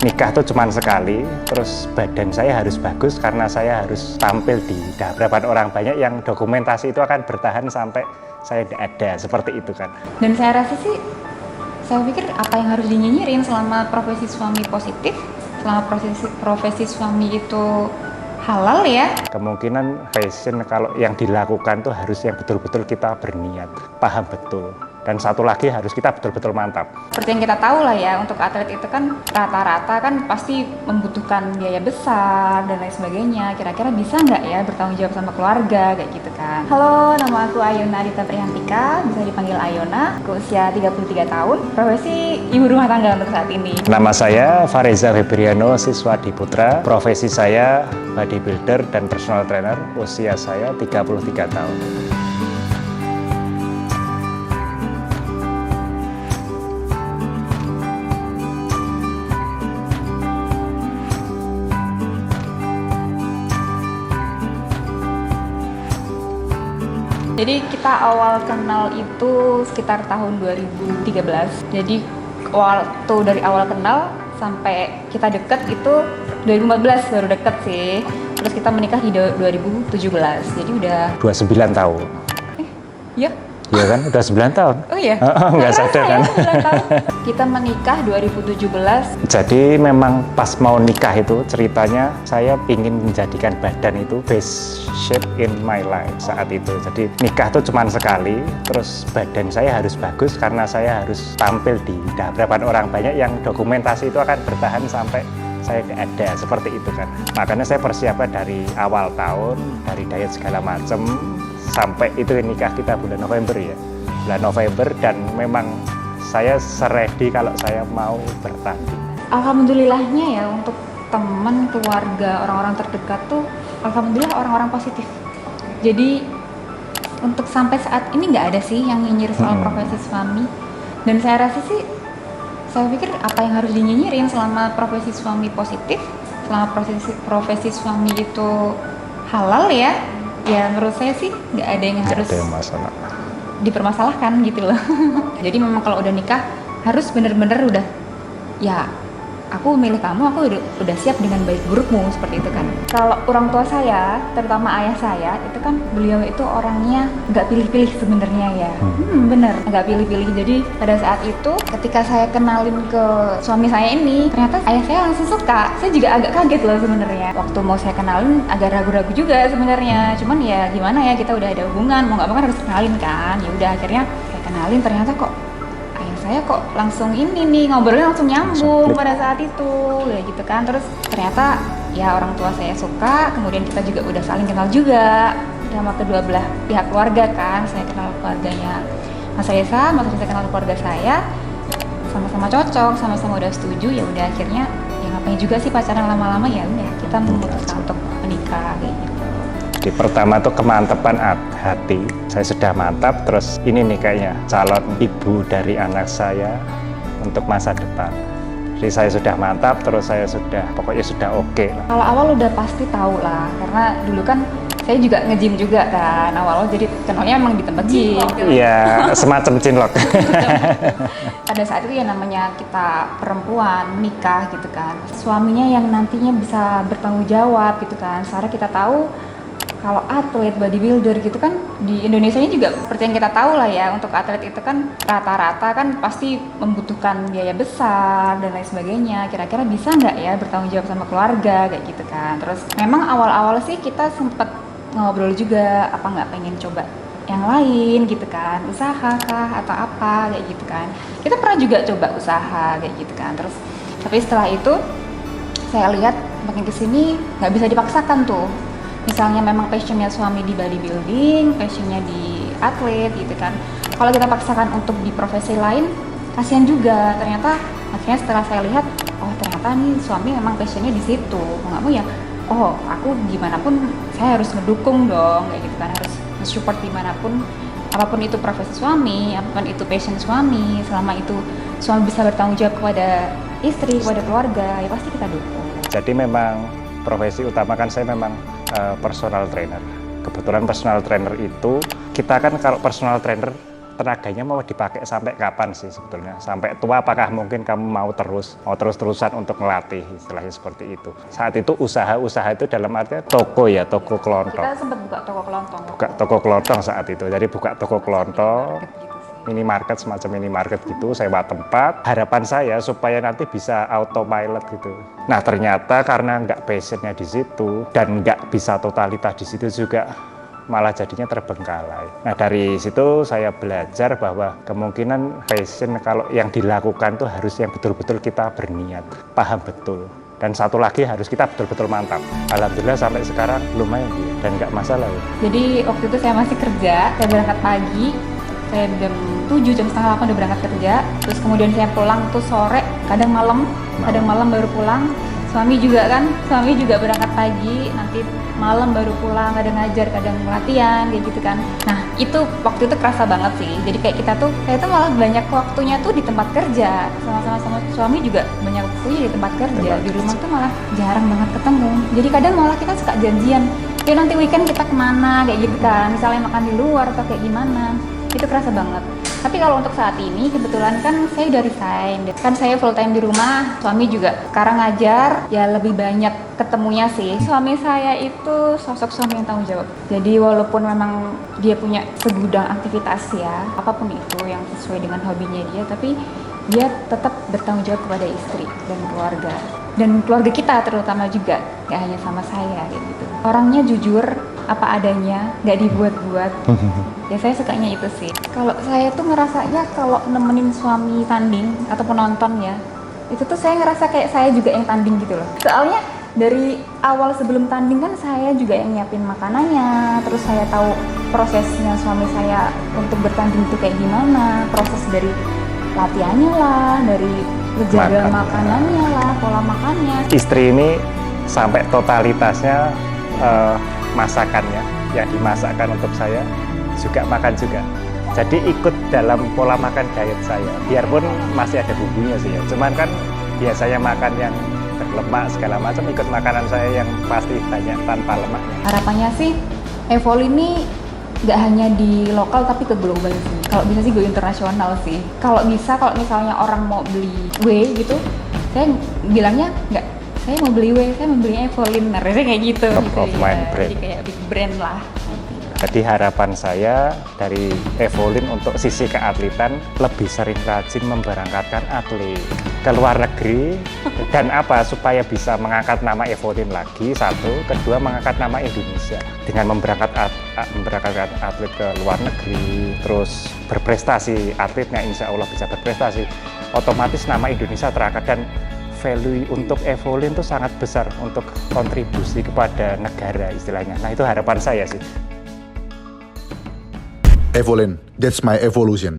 nikah tuh cuman sekali, terus badan saya harus bagus karena saya harus tampil di hadapan orang banyak yang dokumentasi itu akan bertahan sampai saya tidak ada, seperti itu kan. Dan saya rasa sih, saya pikir apa yang harus dinyinyirin selama profesi suami positif, selama profesi suami itu halal ya. Kemungkinan passion kalau yang dilakukan tuh harus yang betul-betul kita berniat, paham betul. Dan satu lagi harus kita betul-betul mantap. Seperti yang kita tahu lah ya, untuk atlet itu kan rata-rata kan pasti membutuhkan biaya besar dan lain sebagainya. Kira-kira bisa nggak ya bertanggung jawab sama keluarga kayak gitu kan. Halo, nama aku Ayona Adita Prihantika, bisa dipanggil Ayona. Aku usia 33 tahun, profesi ibu rumah tangga untuk saat ini. Nama saya Fareza Febriano, siswa di Putra. Profesi saya bodybuilder dan personal trainer. Usia saya 33 tahun. Jadi kita awal kenal itu sekitar tahun 2013. Jadi waktu dari awal kenal sampai kita deket itu 2014 baru deket sih. Terus kita menikah di 2017. Jadi udah 29 tahun. Iya. Iya kan, udah 9 tahun. Oh iya. Nggak sadar kan? Ya, 9 tahun. Kita menikah 2017. Jadi memang pas mau nikah itu ceritanya saya ingin menjadikan badan itu best shape in my life saat itu. Jadi nikah tuh cuman sekali, terus badan saya harus bagus karena saya harus tampil di hadapan orang banyak yang dokumentasi itu akan bertahan sampai saya tidak ada, seperti itu kan. Makanya saya persiapan dari awal tahun, dari diet segala macam, sampai itu nikah kita bulan November ya. Bulan November, dan memang saya ready kalau saya mau bertanding. Alhamdulillahnya ya, untuk teman, keluarga, orang-orang terdekat tuh alhamdulillah orang-orang positif. Jadi untuk sampai saat ini nggak ada sih yang nyinyir soal profesi suami. Dan saya rasa sih, saya pikir apa yang harus dinyinyirin selama profesi suami positif, selama profesi suami itu halal ya. Ya menurut saya sih nggak ada yang harus dipermasalahkan gitu loh. Jadi memang kalau udah nikah harus bener-bener udah, ya aku milih kamu, aku udah siap dengan baik burukmu, seperti itu kan. Kalau orang tua saya, terutama ayah saya, itu kan beliau itu orangnya nggak pilih-pilih sebenarnya ya. Bener, nggak pilih-pilih. Jadi pada saat itu ketika saya kenalin ke suami saya ini, ternyata ayah saya langsung suka. Saya juga agak kaget loh sebenarnya. Waktu mau saya kenalin agak ragu-ragu juga sebenarnya. Cuman ya gimana ya, kita udah ada hubungan, mau nggak mau kan harus kenalin kan. Ya udah akhirnya saya kenalin, ternyata kok saya kok langsung ini nih, ngobrolnya langsung nyambung pada saat itu ya gitu kan. Terus ternyata ya orang tua saya suka, kemudian kita juga udah saling kenal juga sama kedua belah pihak keluarga kan. Saya kenal keluarganya Mas Reza kenal keluarga saya, sama-sama cocok, sama-sama udah setuju. Ya udah akhirnya ya ngapain juga sih pacaran lama-lama, ya udah kita memutuskan untuk menikah kayak gitu. Di pertama tuh kemantapan hati, saya sudah mantap, terus ini nih kayaknya calon ibu dari anak saya untuk masa depan. Jadi saya sudah mantap, terus saya sudah, pokoknya sudah oke. Kalau awal udah pasti tahu lah, karena dulu kan saya juga nge-gym juga kan awal, jadi kenalnya emang di tempat gym. Iya, semacam cinlok. Pada saat itu ya namanya kita perempuan menikah gitu kan, suaminya yang nantinya bisa bertanggung jawab gitu kan. Sekarang kita tahu kalau atlet bodybuilder gitu kan di Indonesia ini juga seperti yang kita tahu lah ya, untuk atlet itu kan rata-rata kan pasti membutuhkan biaya besar dan lain sebagainya. Kira-kira bisa nggak ya bertanggung jawab sama keluarga kayak gitu kan. Terus memang awal-awal sih kita sempet ngobrol juga, apa nggak pengen coba yang lain gitu kan, usaha kah atau apa kayak gitu kan. Kita pernah juga coba usaha kayak gitu kan. Terus tapi setelah itu saya lihat makin kesini nggak bisa dipaksakan tuh. Misalnya memang passionnya suami di bodybuilding, passionnya di atlet gitu kan. Kalau kita paksakan untuk di profesi lain, kasihan juga. Ternyata akhirnya setelah saya lihat, oh ternyata nih suami memang passionnya di situ. Mau nggak mau ya, oh aku gimana pun saya harus ngedukung dong, kayak gitu kan. Harus support dimanapun, apapun itu profesi suami, apapun itu passion suami, selama itu suami bisa bertanggung jawab kepada istri, kepada keluarga, ya pasti kita dukung. Jadi memang profesi utama kan saya memang personal trainer. Kebetulan personal trainer itu, kita kan kalau personal trainer tenaganya mau dipakai sampai kapan sih sebetulnya? Sampai tua apakah mungkin kamu mau terus-terusan untuk melatih, istilahnya seperti itu. Saat itu usaha itu dalam artinya toko ya, toko kelontong. Kita sempat buka toko kelontong. Buka toko kelontong saat itu. Jadi buka toko kelontong, Gitu sih. minimarket, semacam minimarket gitu, sewa tempat. Harapan saya supaya nanti bisa autopilot gitu. Nah ternyata karena nggak passionnya di situ dan nggak bisa totalitas di situ juga, malah jadinya terbengkalai. Nah dari situ saya belajar bahwa kemungkinan passion kalau yang dilakukan tuh harus yang betul-betul kita berniat, paham betul. Dan satu lagi harus kita betul-betul mantap. Alhamdulillah sampai sekarang lumayan dan nggak masalah. Jadi waktu itu saya masih kerja, saya berangkat pagi, saya jam 7, jam setengah 8 udah berangkat kerja. Terus kemudian saya pulang tuh sore, kadang malam baru pulang. Suami juga berangkat pagi, nanti malam baru pulang, kadang ngajar, kadang latihan, kayak gitu kan. Nah itu waktu itu kerasa banget sih, jadi kayak saya tuh malah banyak waktunya tuh di tempat kerja, sama suami juga banyak waktunya di tempat kerja, di rumah tuh malah jarang banget ketemu. Jadi kadang malah kita suka janjian, yuk nanti weekend kita kemana, kayak gitu kan, misalnya makan di luar atau kayak gimana, itu kerasa banget. Tapi kalau untuk saat ini kebetulan kan saya udah resign, kan saya full time di rumah, suami juga sekarang ngajar, ya lebih banyak ketemunya sih. Suami saya itu sosok suami yang tanggung jawab. Jadi walaupun memang dia punya segudang aktivitas ya, apapun itu yang sesuai dengan hobinya dia, tapi dia tetap bertanggung jawab kepada istri dan keluarga. Dan keluarga kita terutama juga, gak hanya sama saya kayak gitu. Orangnya jujur, apa adanya, gak dibuat-buat. Ya saya sukanya itu sih. Kalau saya tuh ngerasanya kalau nemenin suami tanding atau penonton ya, itu tuh saya ngerasa kayak saya juga yang tanding gitu loh. Soalnya dari awal sebelum tanding kan saya juga yang nyiapin makanannya, terus saya tahu prosesnya suami saya untuk bertanding itu kayak gimana, proses dari latihannya lah, dari menjaga makanannya lah, pola makannya. Istri ini sampai totalitasnya masakannya yang dimasakkan untuk saya juga makan juga. Jadi ikut dalam pola makan diet saya. Biarpun masih ada bumbunya sih ya. Cuman kan biasanya makan yang berlemak segala macam, ikut makanan saya yang pasti banyak tanpa lemaknya. Harapannya sih Evol ini nggak hanya di lokal tapi ke global sih. Kalau bisa sih go internasional sih. Kalau misalnya orang mau beli whey gitu, saya bilangnya nggak, saya mau beli whey, saya mau beli Evolin, nah kayak gitu. Top of mind brand. Jadi kayak big brand lah. Jadi harapan saya dari Evolin untuk sisi keatletan lebih sering rajin memberangkatkan atlet ke luar negeri dan supaya bisa mengangkat nama Evolin lagi, satu, kedua mengangkat nama Indonesia dengan memberangkatkan atlet ke luar negeri, terus berprestasi, atletnya insya Allah bisa berprestasi, otomatis nama Indonesia terangkat dan value untuk Evolin itu sangat besar untuk kontribusi kepada negara istilahnya. Nah itu harapan saya sih. Evolin, that's my evolution.